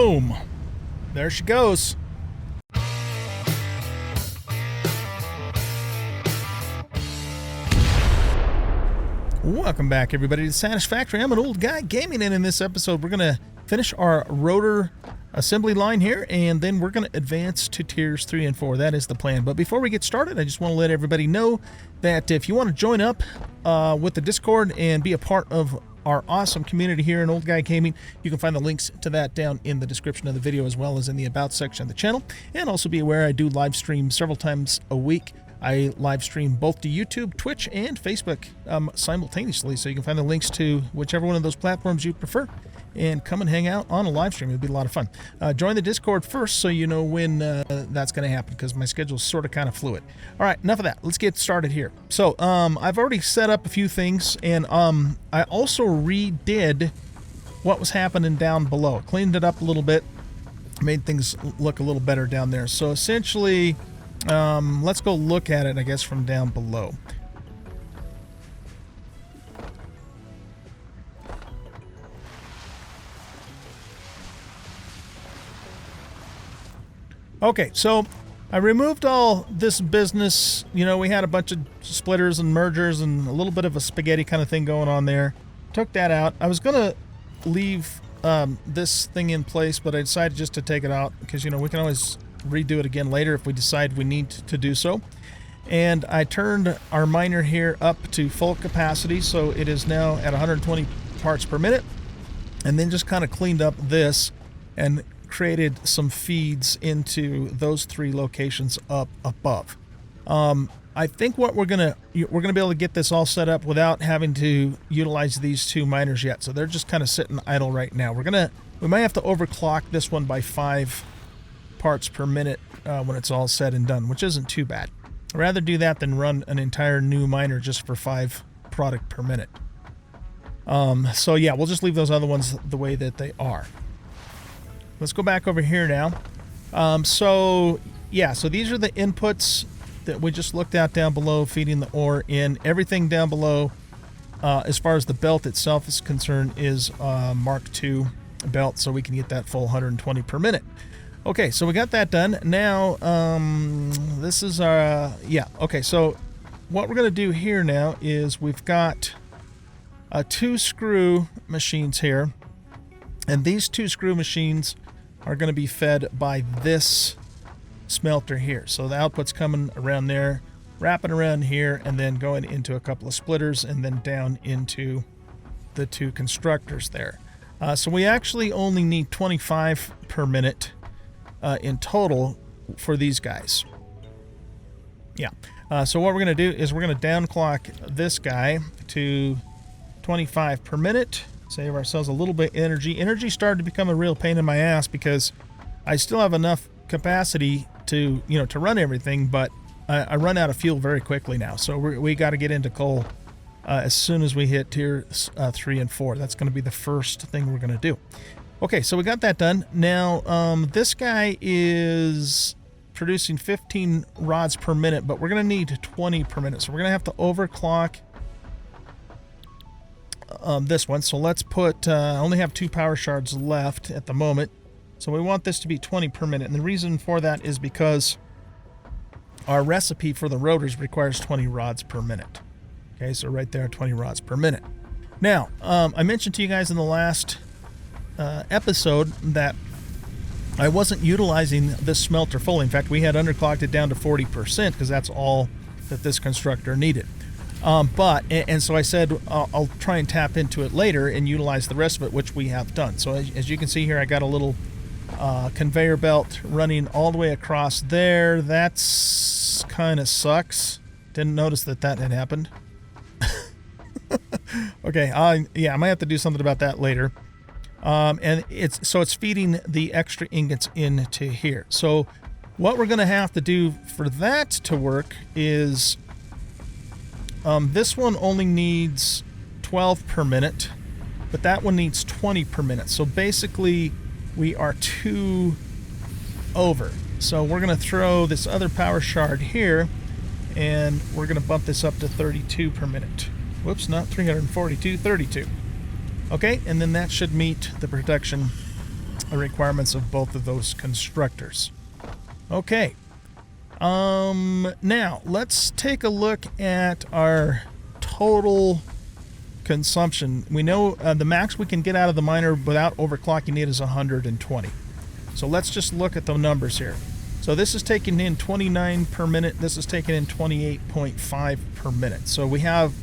Boom. There she goes. Welcome back, everybody, to Satisfactory. I'm an old guy gaming, and in this episode, we're going to finish our rotor assembly line here, and then we're going to advance to tiers 3 and 4. That is the plan. But before we get started, I just want to let everybody know that if you want to join up with the Discord and be a part of our awesome community here in Old Guy Gaming, you can find the links to that down in the description of the video, as well as in the About section of the channel. And also be aware I do live stream several times a week. I live stream both to YouTube, Twitch, and Facebook simultaneously, so you can find the links to whichever one of those platforms you prefer and come and hang out on a live stream. It'd be a lot of fun. Join the Discord first so you know when that's going to happen, because my schedule is sort of kind of fluid. All right, enough of that. Let's get started here. So I've already set up a few things, and I also redid what was happening down below. Cleaned it up a little bit, made things look a little better down there. So essentially, let's go look at it, I guess, from down below. Okay, so I removed all this business. You know, we had a bunch of splitters and mergers and a little bit of a spaghetti kind of thing going on there. Took that out. I was going to leave this thing in place, but I decided just to take it out because, you know, we can always redo it again later if we decide we need to do so. And I turned our miner here up to full capacity, so it is now at 120 parts per minute, and then just kind of cleaned up this and created some feeds into those 3 locations up above. I think what we're gonna be able to get this all set up without having to utilize these 2 miners yet, so they're just kind of sitting idle right now. We might have to overclock this one by 5 parts per minute when it's all said and done, which isn't too bad. I'd rather do that than run an entire new miner just for 5 product per minute. So yeah, we'll just leave those other ones the way that they are. Let's go back over here now. So these are the inputs that we just looked at down below, feeding the ore in. Everything down below, as far as the belt itself is concerned, is Mark II belt, so we can get that full 120 per minute. Okay, so we got that done. Now, this is our, okay, so what we're going to do here now is we've got 2 screw machines here, and these 2 screw machines are going to be fed by this smelter here. So the output's coming around there, wrapping around here, and then going into a couple of splitters, and then down into the 2 constructors there. So we actually only need 25 per minute in total for these guys. So what we're going to do is we're going to downclock this guy to 25 per minute. Save ourselves a little bit of energy. Energy started to become a real pain in my ass because I still have enough capacity to run everything, but I run out of fuel very quickly now. So we got to get into coal as soon as we hit tier 3 and 4. That's going to be the first thing we're going to do. Okay, so we got that done. Now, this guy is producing 15 rods per minute, but we're going to need 20 per minute. So we're going to have to overclock this one. So let's put, I only have 2 power shards left at the moment. So we want this to be 20 per minute. And the reason for that is because our recipe for the rotors requires 20 rods per minute. Okay, so right there, 20 rods per minute. Now, I mentioned to you guys in the last episode that I wasn't utilizing this smelter fully. In fact, we had underclocked it down to 40% because that's all that this constructor needed. And so I said I'll try and tap into it later and utilize the rest of it, which we have done. So as you can see here, I got a little conveyor belt running all the way across there. That's kind of sucks. Didn't notice that had happened. Okay, I might have to do something about that later. And it's feeding the extra ingots into here. So what we're going to have to do for that to work is this one only needs 12 per minute, but that one needs 20 per minute. So basically we are 2 over. So we're going to throw this other power shard here, and we're going to bump this up to 32 per minute. Whoops, not 342, 32. Okay, and then that should meet the production the requirements of both of those constructors. Okay. Now let's take a look at our total consumption. We know the max we can get out of the miner without overclocking it is 120. So let's just look at the numbers here. So this is taking in 29 per minute. This is taking in 28.5 per minute. So we have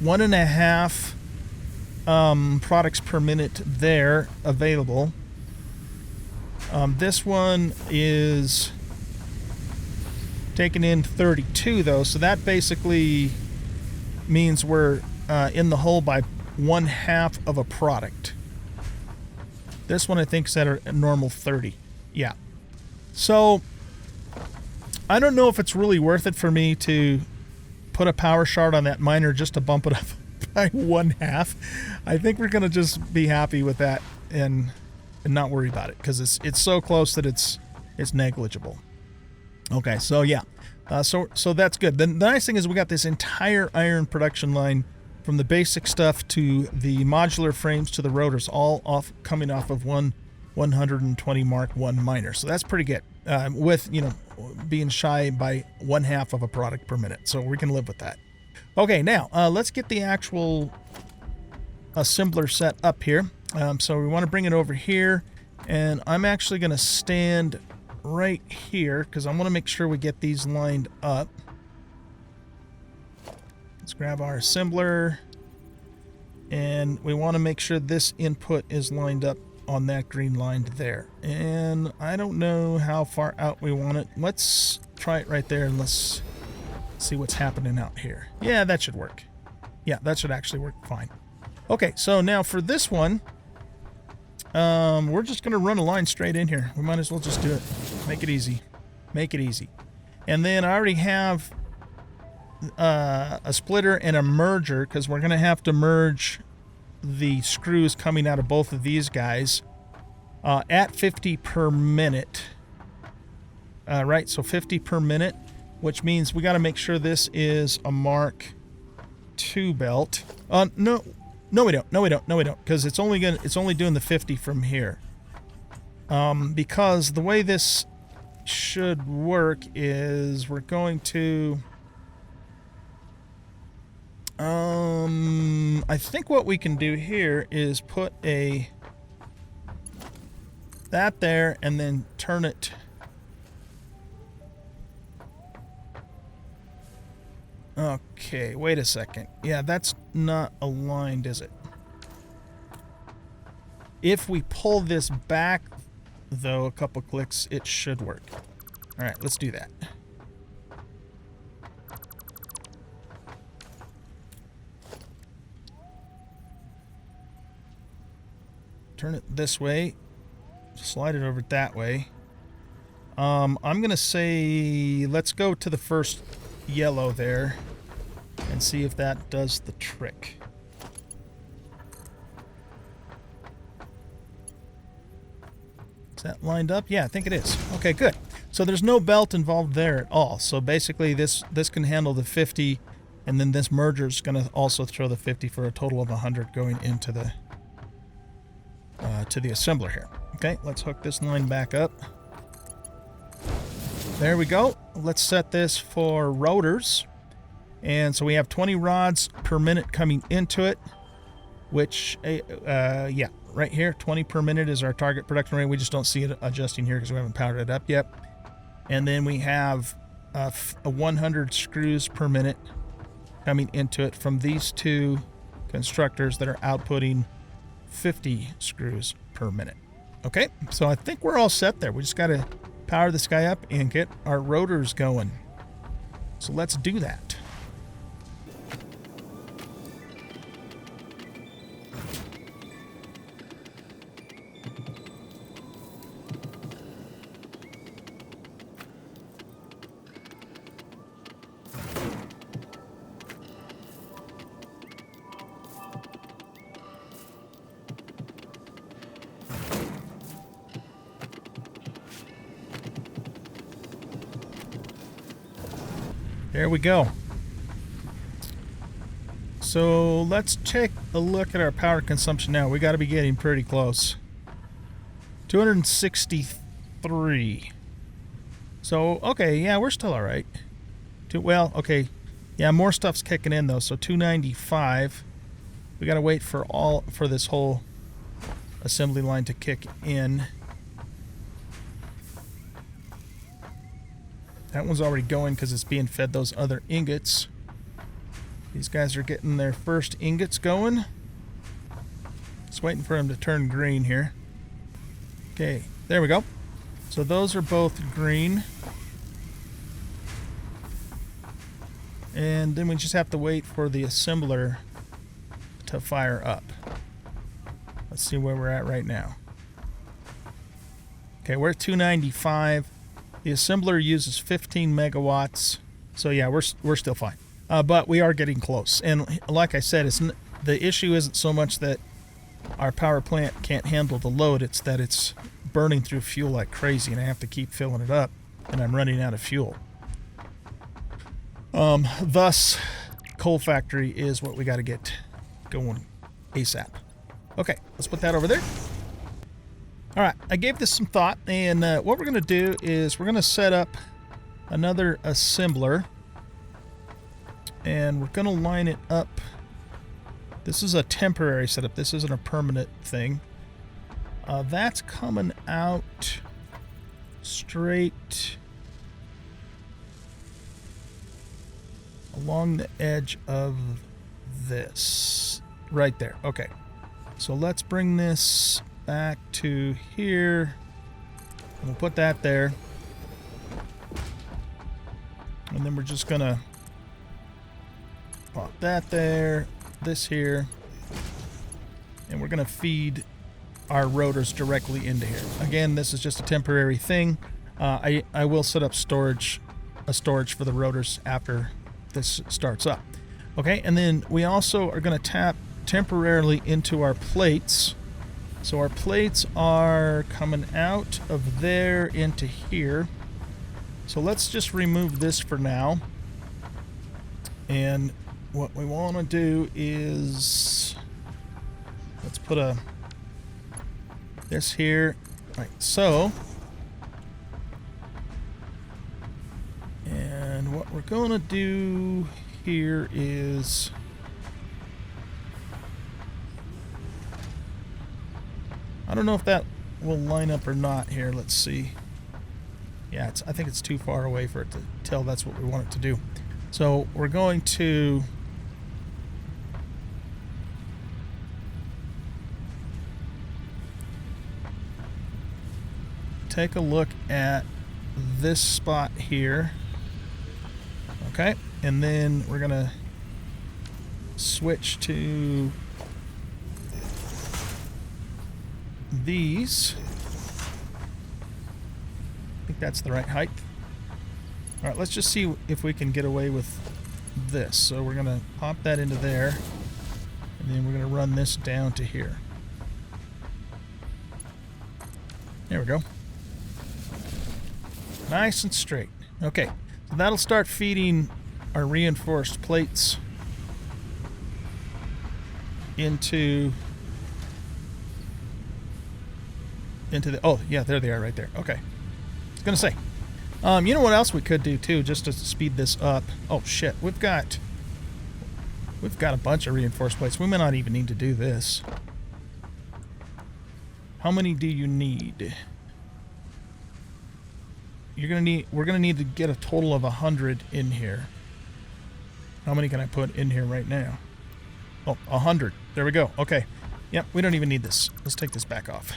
1.5 products per minute there available. This one is taking in 32 though, so that basically means we're in the hole by 1/2 of a product. This one I think is at a normal 30. Yeah. So I don't know if it's really worth it for me to put a power shard on that miner just to bump it up by 1/2. I think we're gonna just be happy with that and not worry about it, because it's so close that it's negligible. Okay, so yeah, so that's good. Then the nice thing is we got this entire iron production line, from the basic stuff to the modular frames to the rotors, all coming off of one 120 Mark 1 miner. So that's pretty good, with, you know, being shy by 1/2 of a product per minute. So we can live with that. Okay, now let's get the actual assembler set up here. So we want to bring it over here, and I'm actually going to stand right here because I want to make sure we get these lined up. Let's grab our assembler, and we want to make sure this input is lined up on that green line there. And I don't know how far out we want it. Let's try it right there, and let's see what's happening out here. Yeah, that should work. Yeah, that should actually work fine. Okay, so now for this one, we're just going to run a line straight in here. We might as well just do it. Make it easy. Make it easy. And then I already have a splitter and a merger, because we're going to have to merge the screws coming out of both of these guys at 50 per minute. Right, so 50 per minute, which means we got to make sure this is a Mark II belt. No, we don't. No, we don't. No, we don't. Because it's only doing the 50 from here. Because the way this should work is we're going to. I think what we can do here is put that there and then turn it. Okay, wait a second. Yeah, that's not aligned, is it? If we pull this back, though, a couple clicks, it should work. All right, let's do that. Turn it this way. Slide it over that way. I'm going to say let's go to the first yellow there and see if that does the trick. Is that lined up? Yeah, I think it is. Okay, good. So there's no belt involved there at all. So basically this can handle the 50, and then this merger is going to also throw the 50 for a total of 100 going into the to the assembler here. Okay, let's hook this line back up. There we go. Let's set this for rotors. And so we have 20 rods per minute coming into it, which, yeah, right here, 20 per minute is our target production rate. We just don't see it adjusting here because we haven't powered it up yet. And then we have 100 screws per minute coming into it from these two constructors that are outputting 50 screws per minute. Okay, so I think we're all set there. We just got to power this guy up and get our rotors going. So let's do that. There we go. So let's take a look at our power consumption now. We got to be getting pretty close. 263. So, okay, yeah, we're still all right. Well, okay. Yeah, more stuff's kicking in, though, so 295. We got to wait for this whole assembly line to kick in. That one's already going because it's being fed those other ingots. These guys are getting their first ingots going. Just waiting for them to turn green here. Okay, there we go. So those are both green. And then we just have to wait for the assembler to fire up. Let's see where we're at right now. Okay, we're at 295. The assembler uses 15 megawatts. So yeah, we're still fine. But we are getting close. And like I said, the issue isn't so much that our power plant can't handle the load, it's that it's burning through fuel like crazy and I have to keep filling it up and I'm running out of fuel. Thus, coal factory is what we got to get going ASAP. Okay, let's put that over there. All right, I gave this some thought, and what we're going to do is we're going to set up another assembler, and we're going to line it up. This is a temporary setup. This isn't a permanent thing. That's coming out straight along the edge of this. Right there. Okay. So let's bring this back to here. And we'll put that there. And then we're just going to pop that there, this here. And we're going to feed our rotors directly into here. Again, this is just a temporary thing. I will set up a storage for the rotors after this starts up. Okay, and then we also are going to tap temporarily into our plates. So our plates are coming out of there into here. So let's just remove this for now. And what we want to do is let's put this here, like so. And what we're going to do here is I don't know if that will line up or not here. Let's see. Yeah, I think it's too far away for it to tell that's what we want it to do. So we're going to take a look at this spot here. Okay, and then we're going to switch to these. I think that's the right height. All right, let's just see if we can get away with this. So we're going to pop that into there, and then we're going to run this down to here. There we go. Nice and straight. Okay, so that'll start feeding our reinforced plates into the, oh yeah, there they are right there. Okay, I was gonna say, you know what else we could do too, just to speed this up. Oh shit, we've got a bunch of reinforced plates. We may not even need to do this. How many do you need? We're gonna need to get a total of 100 in here. How many can I put in here right now? Oh, 100. There we go. Okay. Yep, we don't even need this. Let's take this back off.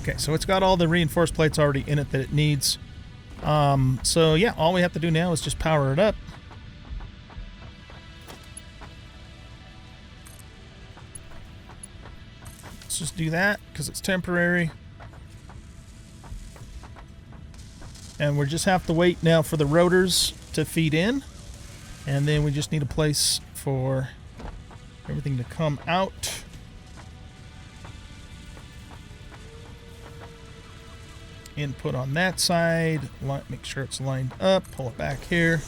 Okay, so it's got all the reinforced plates already in it that it needs. So yeah, all we have to do now is just power it up. Let's just do that because it's temporary. And we just have to wait now for the rotors to feed in. And then we just need a place for everything to come out. input on that side. Make sure it's lined up. Pull it back here.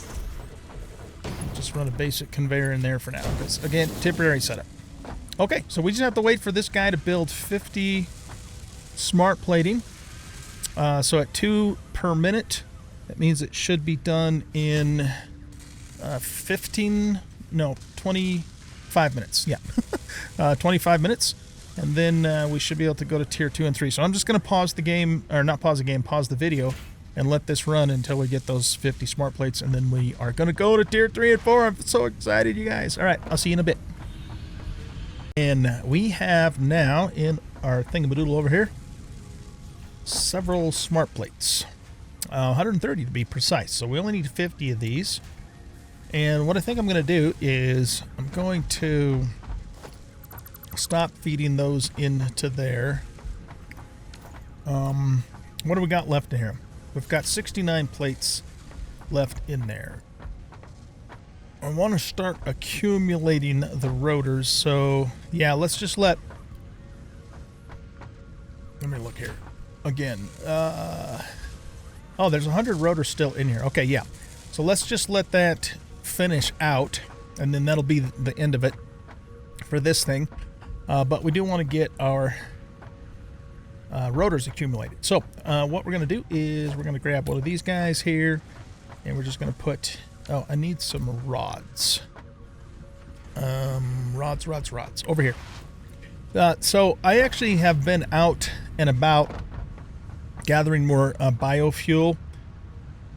Just run a basic conveyor in there for now. Because, again, temporary setup. Okay, so we just have to wait for this guy to build 50 smart plating. So at 2 per minute, that means it should be done in 25 minutes. Yeah, 25 minutes. And then we should be able to go to tier 2 and 3. So I'm just going to pause the game, or not pause the game, pause the video, and let this run until we get those 50 smart plates. And then we are going to go to tier 3 and 4. I'm so excited, you guys. All right, I'll see you in a bit. And we have now in our thingamadoodle over here several smart plates. 130 to be precise. So we only need 50 of these. And what I think I'm going to do is I'm going to stop feeding those into there. What do we got left in here? We've got 69 plates left in there. I want to start accumulating the rotors, so yeah, let's just let me look here again. Oh, there's 100 rotors still in here. Okay, yeah, so let's just let that finish out, and then that'll be the end of it for this thing. But we do want to get our rotors accumulated. So what we're going to do is we're going to grab one of these guys here, and we're just going to put... Oh, I need some rods. Rods. Over here. So I actually have been out and about gathering more biofuel.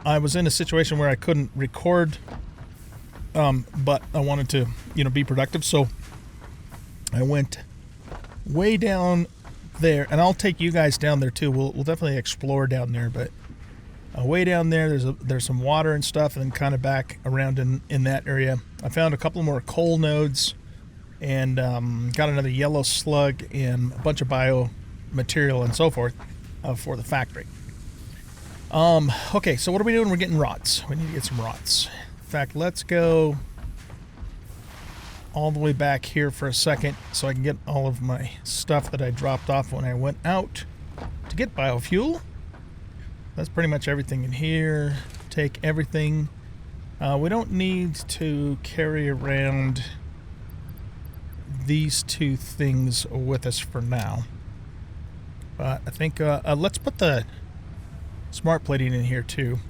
I was in a situation where I couldn't record, but I wanted to, be productive. So I went way down there, and I'll take you guys down there too. We'll definitely explore down there, but way down there, there's some water and stuff, and then kind of back around in that area. I found a couple more coal nodes, and got another yellow slug and a bunch of biomaterial and so forth for the factory. Okay, so what are we doing? We're getting rods. We need to get some rods. In fact, let's go all the way back here for a second so I can get all of my stuff that I dropped off when I went out to get biofuel. That's pretty much everything in here. Take everything. We don't need to carry around these two things with us for now. But I think let's put the smart plating in here too.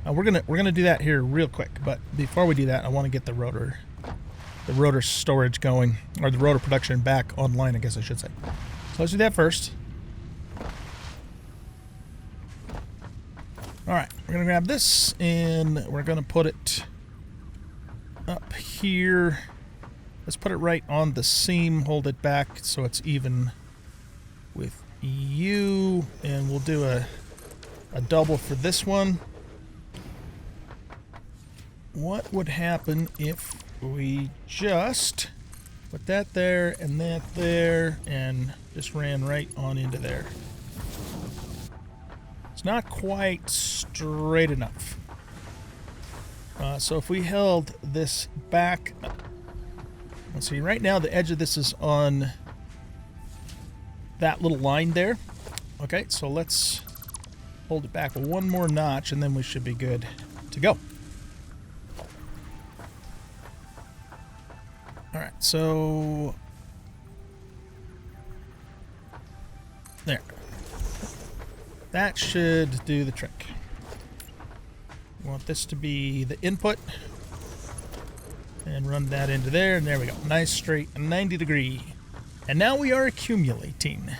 We're gonna do that here real quick. But before we do that, I want to get the rotor storage going, or the rotor production back online, I guess I should say. So let's do that first. Alright, we're going to grab this, and we're going to put it up here. Let's put it right on the seam, hold it back so it's even with you, and we'll do a double for this one. What would happen if we just put that there and that there, and just ran right on into there? It's not quite straight enough. So if we held this back, let's see, right now the edge of this is on that little line there. Okay, so let's hold it back one more notch, and then we should be good to go. All right, so there. That should do the trick. We want this to be the input, and run that into there, and there we go. Nice straight 90 degree. And now we are accumulating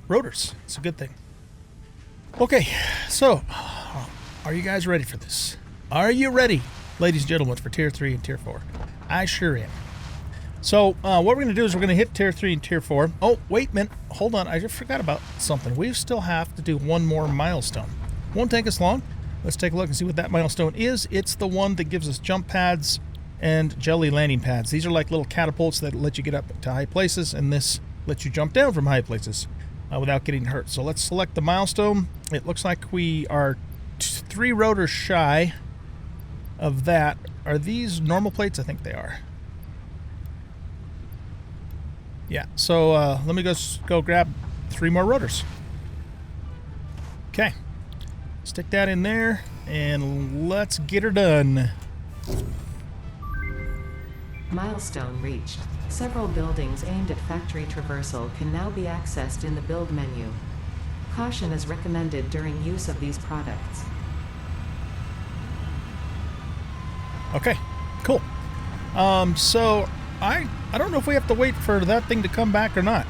rotors. It's a good thing. Okay, so are you guys ready for this? Are you ready, ladies and gentlemen, for tier 3 and tier 4? I sure am. So what we're going to do is we're going to hit tier 3 and tier 4. Oh, wait a minute. Hold on. I just forgot about something. We still have to do one more milestone. Won't take us long. Let's take a look and see what that milestone is. It's the one that gives us jump pads and jelly landing pads. These are like little catapults that let you get up to high places, and this lets you jump down from high places without getting hurt. So let's select the milestone. It looks like we are 3 rotors shy of that. Are these normal plates? I think they are. Yeah, so let me go grab 3 more rotors. Okay. Stick that in there, and let's get her done. Milestone reached. Several buildings aimed at factory traversal can now be accessed in the build menu. Caution is recommended during use of these products. Okay, cool. So I don't know if we have to wait for that thing to come back or not.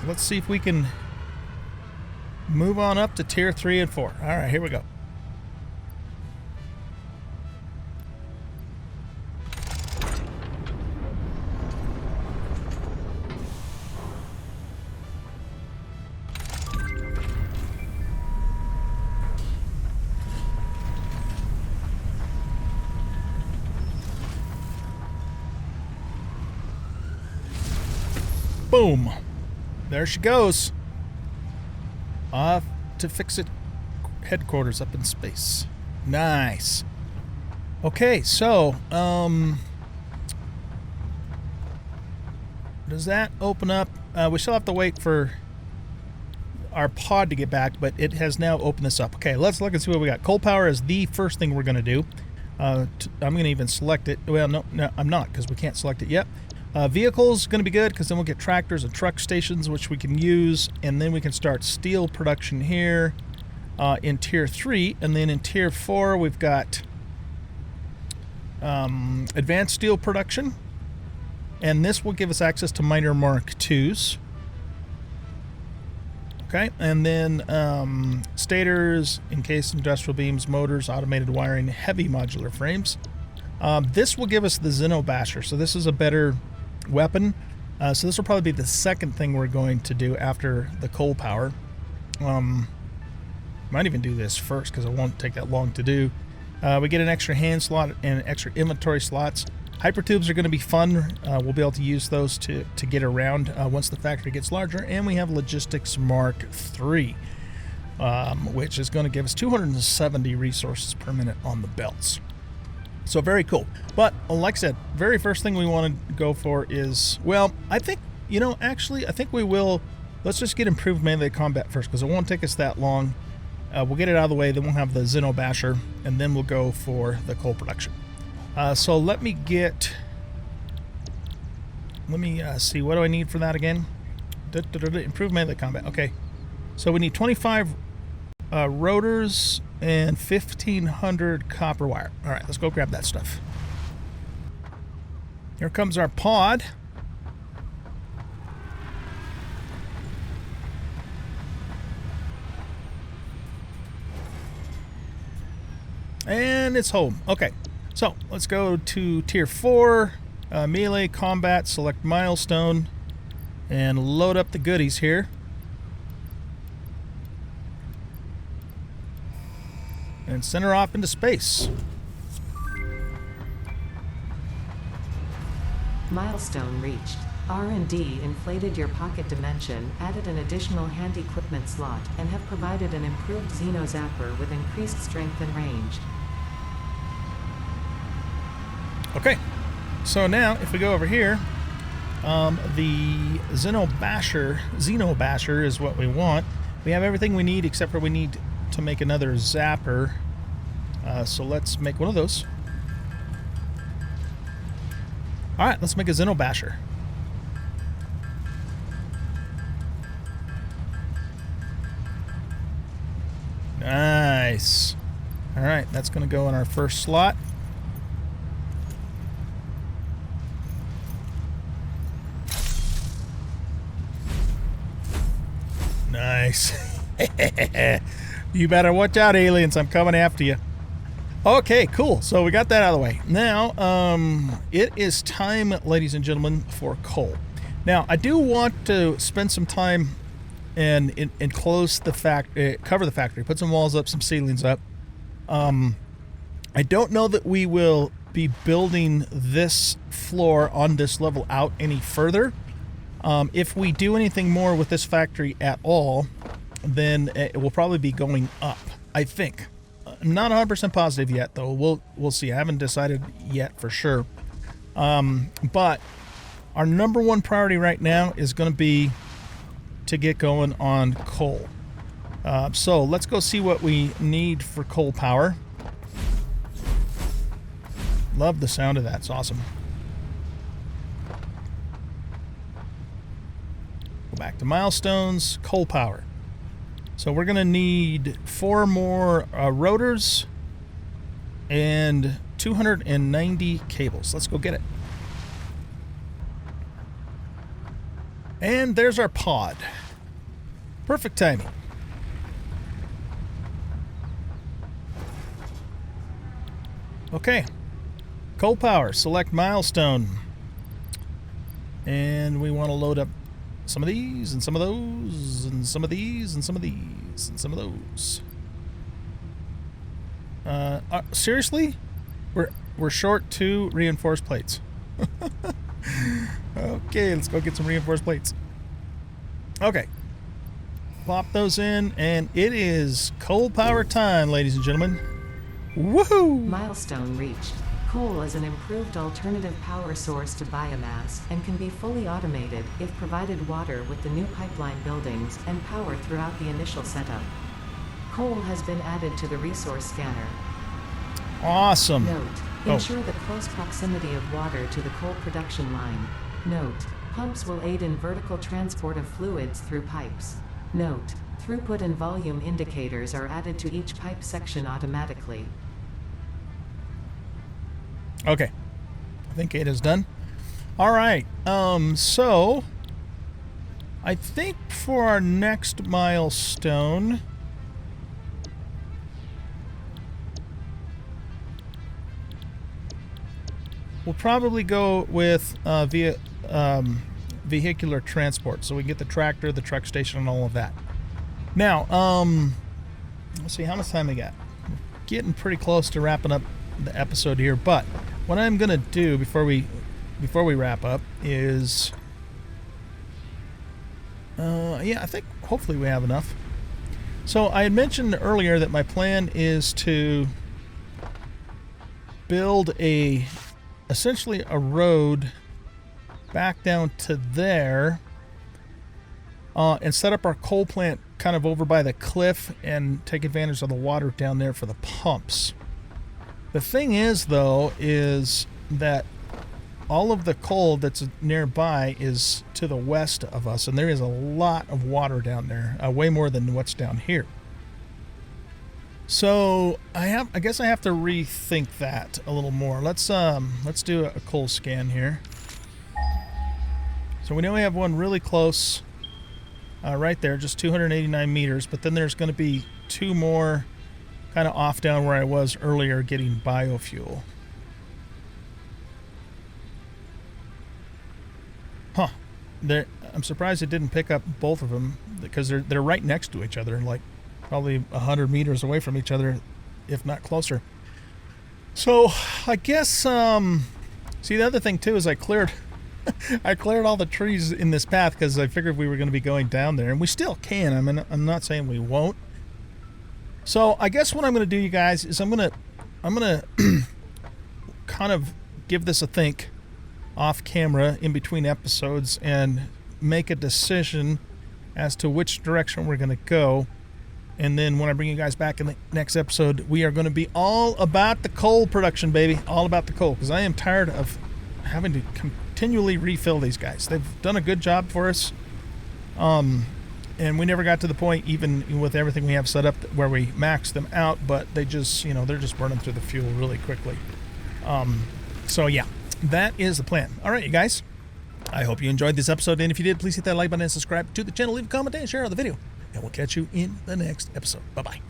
Let's see if we can move on up to tier 3 and 4. All right, here we go. Boom. There she goes. Off to fix it headquarters up in space. Nice. Okay, so, does that open up? We still have to wait for our pod to get back, but it has now opened this up. Okay, let's look and see what we got. Coal power is the first thing we're going to do. I'm going to even select it. Well, no, I'm not, because we can't select it yet. Vehicles going to be good, because then we'll get tractors and truck stations, which we can use, and then we can start steel production here in tier 3, and then in tier 4 we've got advanced steel production, and this will give us access to miner Mark IIs. Okay, and then stators, encased industrial beams, motors, automated wiring, heavy modular frames. This will give us the Xeno Basher, so this is a better weapon. So this will probably be the second thing we're going to do after the coal power. Might even do this first, because it won't take that long to do. We get an extra hand slot and extra inventory slots. Hypertubes are going to be fun. We'll be able to use those to get around once the factory gets larger. And we have Logistics Mark III, which is going to give us 270 resources per minute on the belts. So very cool. But like I said, very first thing we want to go for is, well, I think, you know, actually, I think we will, let's just get improved melee combat first, because it won't take us that long. We'll get it out of the way, then we'll have the Xeno Basher, and then we'll go for the coal production. So let me see, what do I need for that again? Improved melee combat, okay. So we need 25 rotors and 1,500 copper wire. All right, let's go grab that stuff. Here comes our pod. And it's home. Okay, so let's go to tier 4, melee combat, select milestone, and load up the goodies here. And send her off into space. Milestone reached. R&D inflated your pocket dimension, added an additional hand equipment slot, and have provided an improved Xeno Zapper with increased strength and range. Okay, so now if we go over here, the Xeno Basher is what we want. We have everything we need except for we need to make another zapper. So let's make one of those. All right, let's make a Xeno Basher. Nice. All right, that's going to go in our first slot. Nice. You better watch out, aliens. I'm coming after you. Okay, cool. So we got that out of the way. Now, it is time, ladies and gentlemen, for coal. Now, I do want to spend some time and enclose the cover the factory, put some walls up, some ceilings up. I don't know that we will be building this floor on this level out any further. If we do anything more with this factory at all, then it will probably be going up, I think. I'm not 100% positive yet, though. We'll see. I haven't decided yet for sure. But our number one priority right now is going to be to get going on coal. So let's go see what we need for coal power. Love the sound of that. It's awesome. Go back to milestones, coal power. So we're going to need 4 more rotors and 290 cables. Let's go get it. And there's our pod. Perfect timing. Okay. Coal power. Select milestone. And we want to load up some of these, and some of those, and some of these, and some of these, and some of those. Seriously? We're short 2 reinforced plates. Okay, let's go get some reinforced plates. Okay. Pop those in, and it is coal power time, ladies and gentlemen. Woohoo! Milestone reached. Coal is an improved alternative power source to biomass and can be fully automated if provided water with the new pipeline buildings and power throughout the initial setup. Coal has been added to the resource scanner. Awesome. Note: ensure the close proximity of water to the coal production line. Note: pumps will aid in vertical transport of fluids through pipes. Note: throughput and volume indicators are added to each pipe section automatically. Okay. I think it is done. All right. So I think for our next milestone, we'll probably go with vehicular transport, so we can get the tractor, the truck station, and all of that. Now, let's see how much time we got. We're getting pretty close to wrapping up the episode here, but what I'm gonna do before we wrap up is yeah, I think hopefully we have enough. So I had mentioned earlier that my plan is to build essentially a road back down to there, and set up our coal plant kind of over by the cliff and take advantage of the water down there for the pumps. The thing is, though, is that all of the coal that's nearby is to the west of us, and there is a lot of water down there, way more than what's down here. So I guess I have to rethink that a little more. Let's do a coal scan here. So we know we have one really close, right there, just 289 meters, but then there's going to be 2 more kind of off down where I was earlier getting biofuel. Huh. I'm surprised it didn't pick up both of them, because they're right next to each other, like probably 100 meters away from each other, if not closer. So I guess, see, the other thing too is I cleared all the trees in this path because I figured we were going to be going down there, and we still can. I mean, I'm not saying we won't. So I guess what I'm going to do, you guys, is I'm going to kind of give this a think off camera in between episodes and make a decision as to which direction we're going to go. And then when I bring you guys back in the next episode, we are going to be all about the coal production, baby. All about the coal, because I am tired of having to continually refill these guys. They've done a good job for us. And we never got to the point, even with everything we have set up, where we maxed them out, but they just, they're just burning through the fuel really quickly. So yeah, that is the plan. All right, you guys, I hope you enjoyed this episode, and if you did, please hit that like button and subscribe to the channel, leave a comment and share the video, and we'll catch you in the next episode. Bye-bye.